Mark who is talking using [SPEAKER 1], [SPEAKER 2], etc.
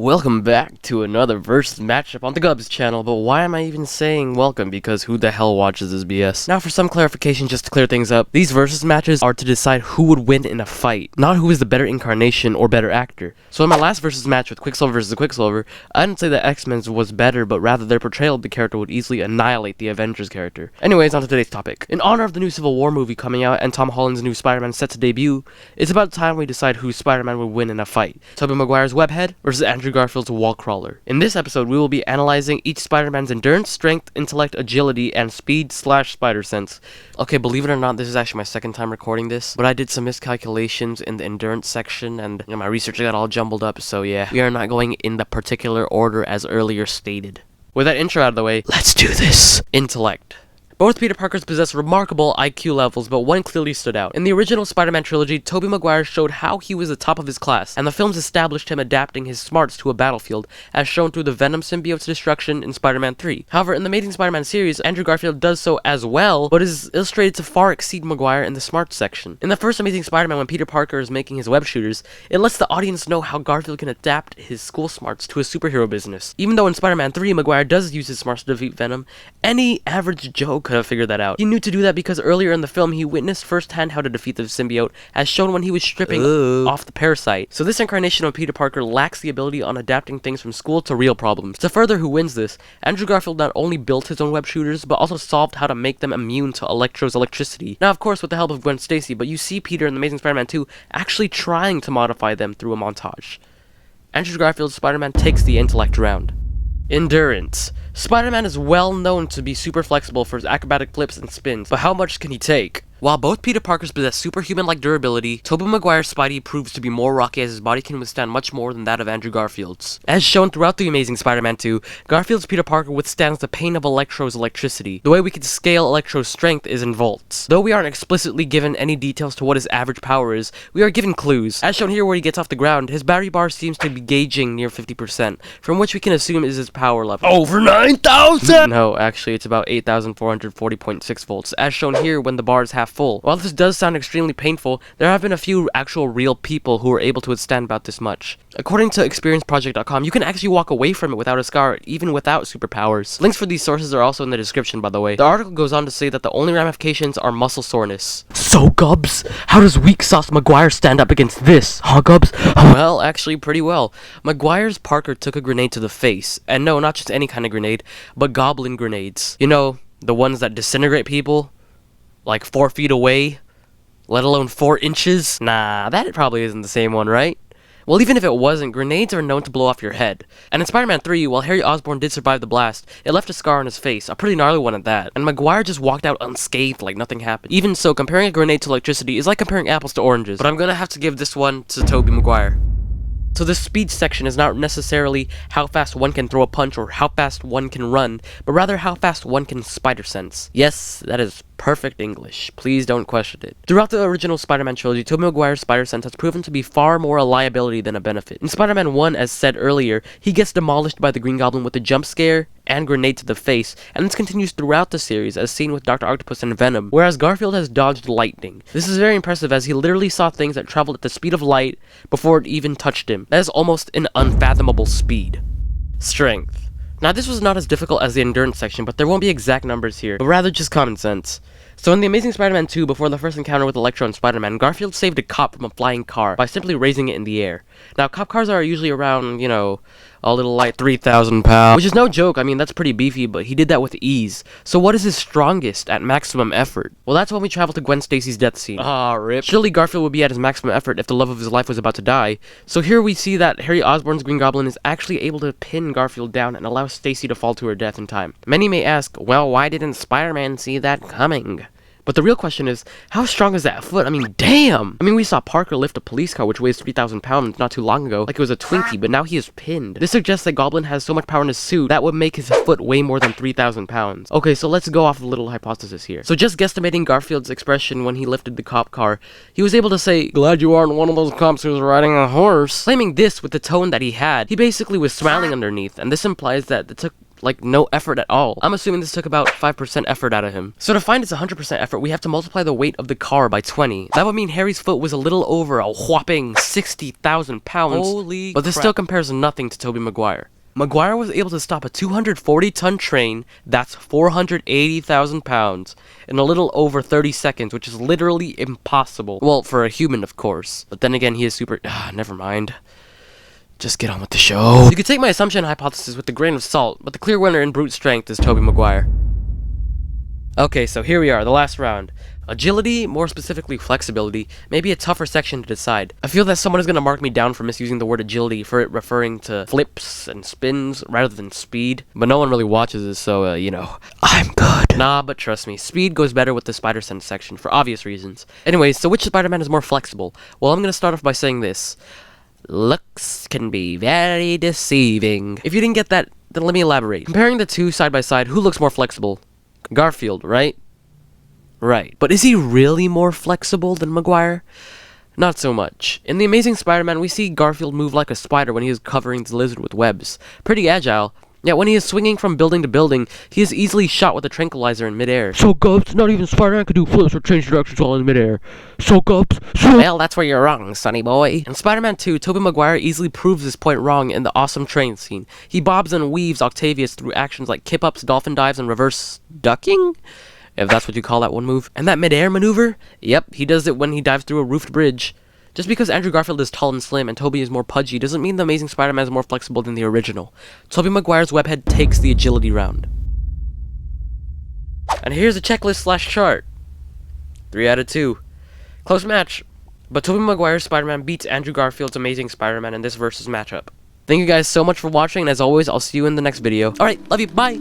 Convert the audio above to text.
[SPEAKER 1] Welcome back to another versus matchup on the Gubs channel, but why am I even saying welcome? Because who the hell watches this BS? Now for some clarification, just to clear things up, these versus matches are to decide who would win in a fight, not who is the better incarnation or better actor. So in my last versus match with Quicksilver vs. Quicksilver, I didn't say that X-Men's was better, but rather their portrayal of the character would easily annihilate the Avengers character. Anyways, on to today's topic. In honor of the new Civil War movie coming out and Tom Holland's new Spider-Man set to debut, it's about time we decide who Spider-Man would win in a fight. Tobey Maguire's Webhead versus Andrew Garfield's Wallcrawler. In this episode, we will be analyzing each Spider-Man's endurance, strength, intellect, agility, and speed/spider sense. Okay, believe it or not, this is actually my second time recording this, but I did some miscalculations in the endurance section, and my research got all jumbled up, so yeah, we are not going in the particular order as earlier stated. With that intro out of the way, let's do this! Intellect. Both Peter Parkers possess remarkable IQ levels, but one clearly stood out. In the original Spider-Man trilogy, Tobey Maguire showed how he was the top of his class, and the films established him adapting his smarts to a battlefield, as shown through the Venom symbiote's destruction in Spider-Man 3. However, in the Amazing Spider-Man series, Andrew Garfield does so as well, but is illustrated to far exceed Maguire in the smarts section. In the first Amazing Spider-Man, when Peter Parker is making his web shooters, it lets the audience know how Garfield can adapt his school smarts to a superhero business. Even though in Spider-Man 3, Maguire does use his smarts to defeat Venom, any average Joe could have figured that out. He knew to do that because earlier in the film he witnessed firsthand how to defeat the symbiote, as shown when he was stripping off the parasite. So this incarnation of Peter Parker lacks the ability on adapting things from school to real problems. To further who wins this, Andrew Garfield not only built his own web shooters, but also solved how to make them immune to Electro's electricity. Now of course with the help of Gwen Stacy, but you see Peter in The Amazing Spider-Man 2 actually trying to modify them through a montage. Andrew Garfield's Spider-Man takes the intellect round. Endurance. Spider-Man is well known to be super flexible for his acrobatic flips and spins, but how much can he take? While both Peter Parkers possess superhuman-like durability, Tobey Maguire's Spidey proves to be more rocky as his body can withstand much more than that of Andrew Garfield's. As shown throughout The Amazing Spider-Man 2, Garfield's Peter Parker withstands the pain of Electro's electricity. The way we can scale Electro's strength is in volts. Though we aren't explicitly given any details to what his average power is, we are given clues. As shown here where he gets off the ground, his battery bar seems to be gauging near 50%, from which we can assume is his power level.
[SPEAKER 2] Over 9,000!
[SPEAKER 1] No, actually it's about 8,440.6 volts, as shown here when the bar is half full. While this does sound extremely painful, there have been a few actual real people who were able to withstand about this much. According to experienceproject.com, you can actually walk away from it without a scar, even without superpowers. Links for these sources are also in the description, by the way. The article goes on to say that the only ramifications are muscle soreness.
[SPEAKER 2] So, Gubs, how does weak sauce Maguire stand up against this, huh, Gubs?
[SPEAKER 1] Well, actually pretty well. Maguire's Parker took a grenade to the face, and no, not just any kind of grenade, but goblin grenades. You know, the ones that disintegrate people? Like 4 feet away, let alone 4 inches? Nah, that probably isn't the same one, right? Well, even if it wasn't, grenades are known to blow off your head. And in Spider-Man 3, while Harry Osborn did survive the blast, it left a scar on his face, a pretty gnarly one at that. And Maguire just walked out unscathed like nothing happened. Even so, comparing a grenade to electricity is like comparing apples to oranges, but I'm gonna have to give this one to Tobey Maguire. So the speed section is not necessarily how fast one can throw a punch or how fast one can run, but rather how fast one can spider sense. Yes, that is perfect English. Please don't question it. Throughout the original Spider-Man trilogy, Tobey Maguire's spider sense has proven to be far more a liability than a benefit. In Spider-Man 1, as said earlier, he gets demolished by the Green Goblin with a jump scare and grenade to the face, and this continues throughout the series, as seen with Dr. Octopus and Venom, whereas Garfield has dodged lightning. This is very impressive as he literally saw things that traveled at the speed of light before it even touched him. That is almost an unfathomable speed. Strength. Now this was not as difficult as the endurance section, but there won't be exact numbers here, but rather just common sense. So in The Amazing Spider-Man 2, before the first encounter with Electro and Spider-Man, Garfield saved a cop from a flying car by simply raising it in the air. Now cop cars are usually around, you know, a little like 3,000 pounds, which is no joke. I mean, that's pretty beefy, but he did that with ease. So what is his strongest at maximum effort? Well, that's when we travel to Gwen Stacy's death scene. Ah, rip. Surely Garfield would be at his maximum effort if the love of his life was about to die. So here we see that Harry Osborn's Green Goblin is actually able to pin Garfield down and allow Stacy to fall to her death in time. Many may ask, well, why didn't Spider-Man see that coming? But the real question is, how strong is that foot? I mean, damn! I mean, we saw Parker lift a police car which weighs 3,000 pounds not too long ago, like it was a Twinkie, but now he is pinned. This suggests that Goblin has so much power in his suit, that would make his foot weigh more than 3,000 pounds. Okay, so let's go off a little hypothesis here. So just guesstimating Garfield's expression when he lifted the cop car, he was able to say, "Glad you aren't one of those cops who's riding a horse." Claiming this with the tone that he had, he basically was smiling underneath, and this implies that it took like no effort at all. I'm assuming this took about 5% effort out of him. So to find its 100% effort, we have to multiply the weight of the car by 20. That would mean Harry's foot was a little over a whopping 60,000 pounds. Holy But this
[SPEAKER 2] crap.
[SPEAKER 1] still compares nothing to Tobey Maguire. Maguire was able to stop a 240-ton train, that's 480,000 pounds, in a little over 30 seconds, which is literally impossible. Well, for a human, of course. But then again, he is super... never mind. Just get on with the show. You could take my assumption hypothesis with a grain of salt, but the clear winner in brute strength is Tobey Maguire. Okay, so here we are, the last round. Agility, more specifically flexibility, may be a tougher section to decide. I feel that someone is going to mark me down for misusing the word agility, for it referring to flips and spins rather than speed. But no one really watches this, so, you know, I'm good. Nah, but trust me, speed goes better with the spider sense section, for obvious reasons. Anyways, so which Spider-Man is more flexible? Well, I'm going to start off by saying this. Looks can be very deceiving. If you didn't get that, then let me elaborate. Comparing the two side by side, who looks more flexible? Garfield, right? Right. But is he really more flexible than Maguire? Not so much. In The Amazing Spider-Man, we see Garfield move like a spider when he is covering the lizard with webs. Pretty agile. Yet when he is swinging from building to building, he is easily shot with a tranquilizer in midair.
[SPEAKER 2] So, Gubs, not even Spider-Man can do flips or change directions while in midair. So, Gubs,
[SPEAKER 1] Well, that's where you're wrong, sonny boy. In Spider-Man 2, Tobey Maguire easily proves this point wrong in the awesome train scene. He bobs and weaves Octavius through actions like kip-ups, dolphin dives, and reverse ducking? If that's what you call that one move. And that mid-air maneuver? Yep, he does it when he dives through a roofed bridge. Just because Andrew Garfield is tall and slim and Tobey is more pudgy doesn't mean the Amazing Spider-Man is more flexible than the original. Tobey Maguire's webhead takes the agility round. And here's a checklist / chart. 3 out of 2. Close match. But Tobey Maguire's Spider-Man beats Andrew Garfield's Amazing Spider-Man in this versus matchup. Thank you guys so much for watching, and as always, I'll see you in the next video. Alright, love you, bye!